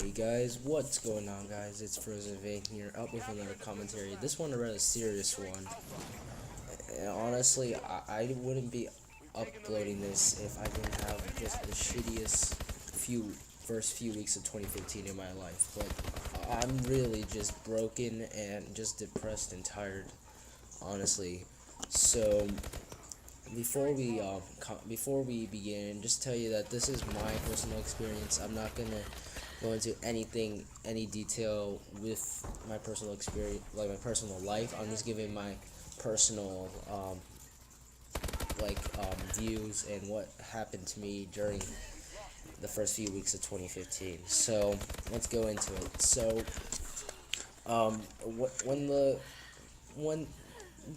Hey guys, what's going on, guys? It's Frozen Vein here, up with another commentary. This one a rather serious one. And honestly, I wouldn't be uploading this if I didn't have just the shittiest first few weeks of 2015 in my life. But I'm really just broken and just depressed and tired, honestly. So before we begin, just tell you that this is my personal experience. I'm not gonna go into any detail with my personal experience, like my personal life. I'm just giving my personal views and what happened to me during the first few weeks of 2015. So let's go into it. So when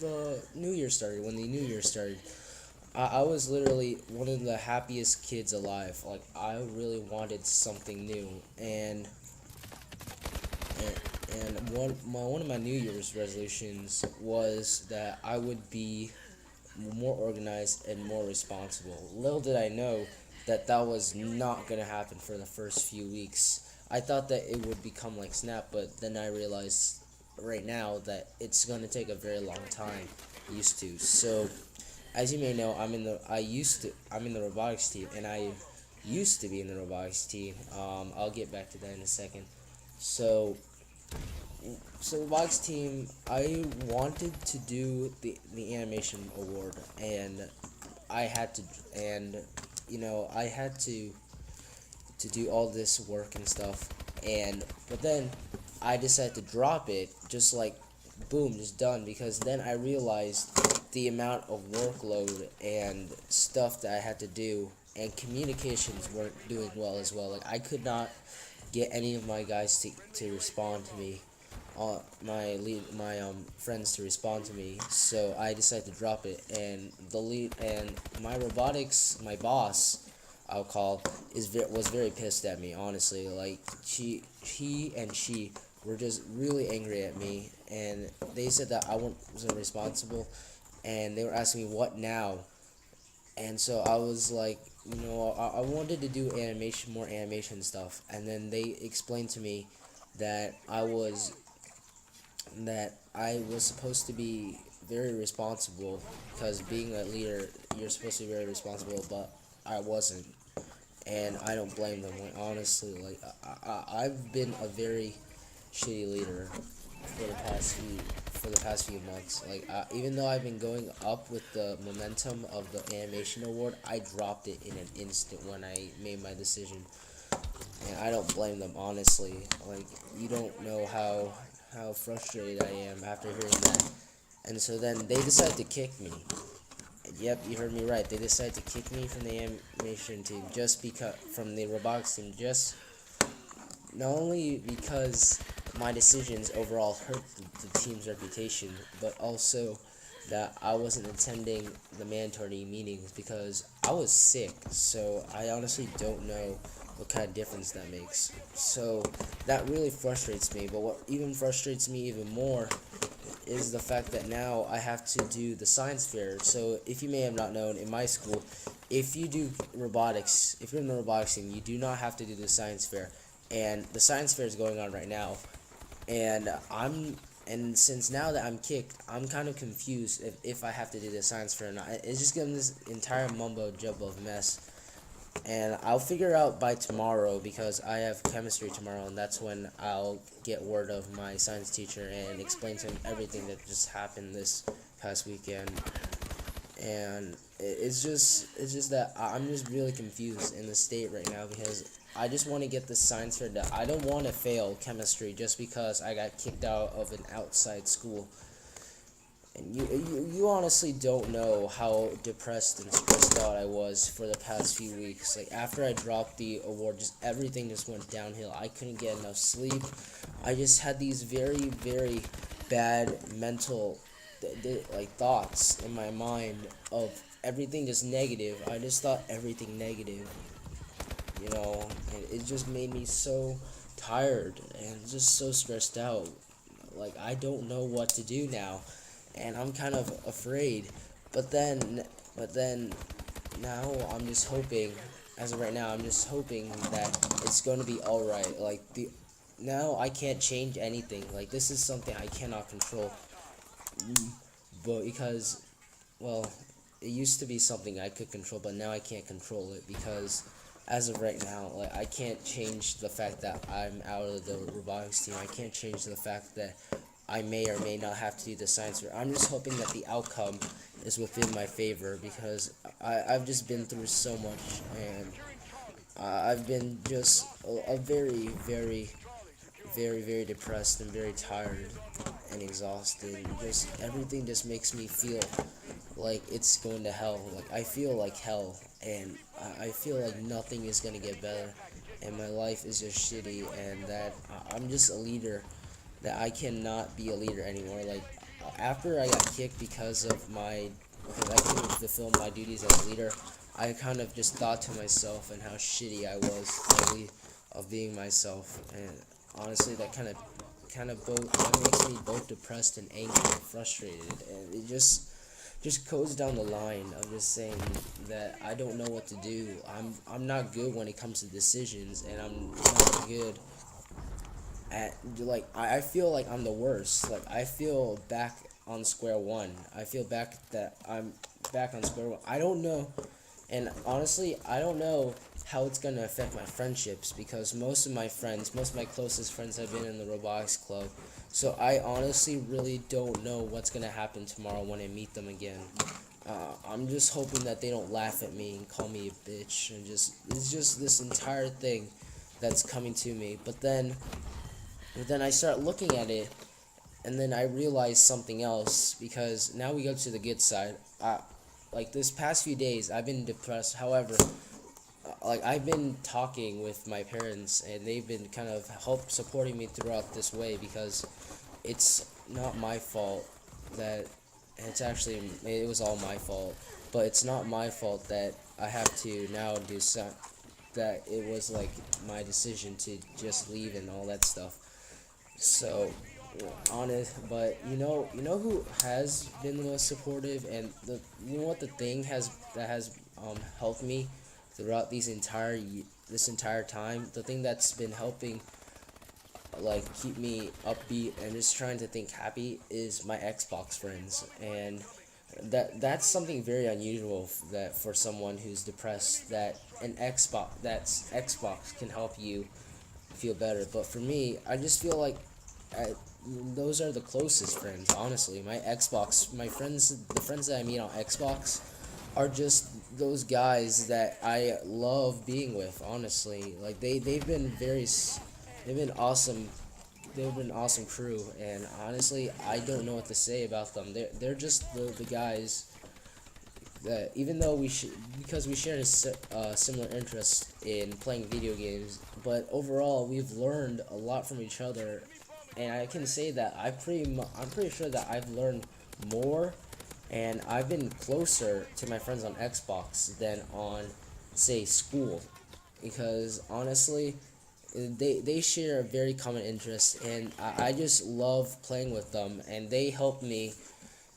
the New Year started, I was literally one of the happiest kids alive. Like, I really wanted something new, and one of my New Year's resolutions was that I would be more organized and more responsible. Little did I know that that was not gonna happen for the first few weeks. I thought that it would become like Snap, but then I realized right now that it's gonna take a very long time. Used to. So as you may know, I'm in the robotics team, and I used to be in the robotics team. I'll get back to that in a second. So robotics team, I wanted to do the animation award, and I had to, and I had to do all this work and stuff, but then I decided to drop it, just like boom, just done, because then I realized the amount of workload and stuff that I had to do, and communications weren't doing well as well. Like, I could not get any of my guys to respond to me, my friends to respond to me. So I decided to drop it, and my robotics, my boss, I'll call, was very pissed at me. Honestly, like, he and she were just really angry at me, and they said that I wasn't responsible, and they were asking me what now. And so I was like, I wanted to do more animation stuff, and then they explained to me that I was supposed to be very responsible, because being a leader, you're supposed to be very responsible, but I wasn't, and I don't blame them. Like, honestly, like, I've been a very shitty leader for the past few months. Like, even though I've been going up with the momentum of the animation award, I dropped it in an instant when I made my decision, and I don't blame them, honestly. Like, you don't know how frustrated I am after hearing that. And so then they decided to kick me. Yep, you heard me right. They decided to kick me from the animation team, from the robotics team, just not only because my decisions overall hurt the team's reputation, but also that I wasn't attending the mandatory meetings because I was sick. So I honestly don't know what kind of difference that makes. So that really frustrates me. But what even frustrates me even more is the fact that now I have to do the science fair. So if you may have not known, in my school, if you do robotics, if you're in the robotics team, you do not have to do the science fair. And the science fair is going on right now, and since now that I'm kicked, I'm kind of confused if I have to do the science fair or not. It's just getting this entire mumbo jumbo of mess, and I'll figure out by tomorrow, because I have chemistry tomorrow, and that's when I'll get word of my science teacher and explain to him everything that just happened this past weekend. And it's just that I'm just really confused in the state right now, because I just want to get the science fair done. I don't want to fail chemistry just because I got kicked out of an outside school. And you honestly don't know how depressed and stressed out I was for the past few weeks. Like, after I dropped the award, just everything just went downhill. I couldn't get enough sleep. I just had these very, very bad mental thoughts in my mind of everything just negative. I just thought everything negative, and it just made me so tired and just so stressed out. Like, I don't know what to do now, and I'm kind of afraid. But then now I'm just hoping, as of right now, I'm just hoping that it's going to be all right. Like now I can't change anything. Like this is something I cannot control. But because, well, it used to be something I could control, but now I can't control it because as of right now, like I can't change the fact that I'm out of the robotics team. I can't change the fact that I may or may not have to do the science fair. I'm just hoping that the outcome is within my favor because I've just been through so much, and I've been just a very, very, very, very depressed and very tired and exhausted. And just everything just makes me feel like it's going to hell. Like I feel like hell, and I feel like nothing is gonna get better, and my life is just shitty, and that I'm just a leader that I cannot be a leader anymore. Like after I got kicked because I couldn't fulfill my duties as a leader, I kind of just thought to myself and how shitty I was of being myself, and honestly, that kind of both that makes me both depressed and angry and frustrated, and it just goes down the line of just saying that I don't know what to do. I'm not good when it comes to decisions, and I'm not good at like I feel like I'm the worst. Like I feel back on square one. I feel back that I'm back on square one. I don't know, and honestly, I don't know how it's gonna affect my friendships because most of my closest friends have been in the robotics club. So I honestly really don't know what's gonna happen tomorrow when I meet them again. I'm just hoping that they don't laugh at me and call me a bitch and it's just this entire thing that's coming to me. But then I start looking at it, and then I realize something else because now we go to the good side. Like this past few days, I've been depressed. However, like I've been talking with my parents, and they've been kind of supporting me throughout this way because it's not my fault that it was all my fault, but it's not my fault that I have to now do some that it was like my decision to just leave and all that stuff. So honest, but you know who has been the most supportive, and you know what the thing has that has helped me throughout this entire time. The thing that's been helping like keep me upbeat and just trying to think happy is my Xbox friends, and that's something very unusual that for someone who's depressed that Xbox can help you feel better. But for me, I just feel like I, those are the closest friends. Honestly, my friends, the friends that I meet on Xbox, are just those guys that I love being with. Honestly, like they've been awesome. They've been awesome crew, and honestly, I don't know what to say about them. They're just the guys that even though because we share a similar interest in playing video games, but overall we've learned a lot from each other, and I can say that I'm pretty sure that I've learned more, and I've been closer to my friends on Xbox than on, say, school, because honestly, they share a very common interest, and I just love playing with them, and they help me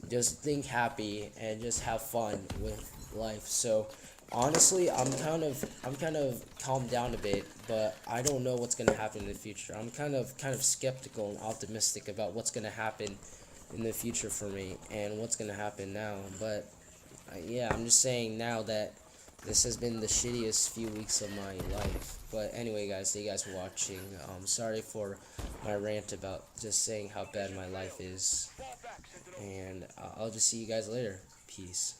just think happy and just have fun with life. So honestly, I'm kind of calmed down a bit, but I don't know what's gonna happen in the future. I'm kind of skeptical and optimistic about what's gonna happen in the future for me and what's gonna happen now. But yeah, I'm just saying now that this has been the shittiest few weeks of my life. But anyway, guys, thank you guys for watching. Sorry for my rant about just saying how bad my life is. And I'll just see you guys later. Peace.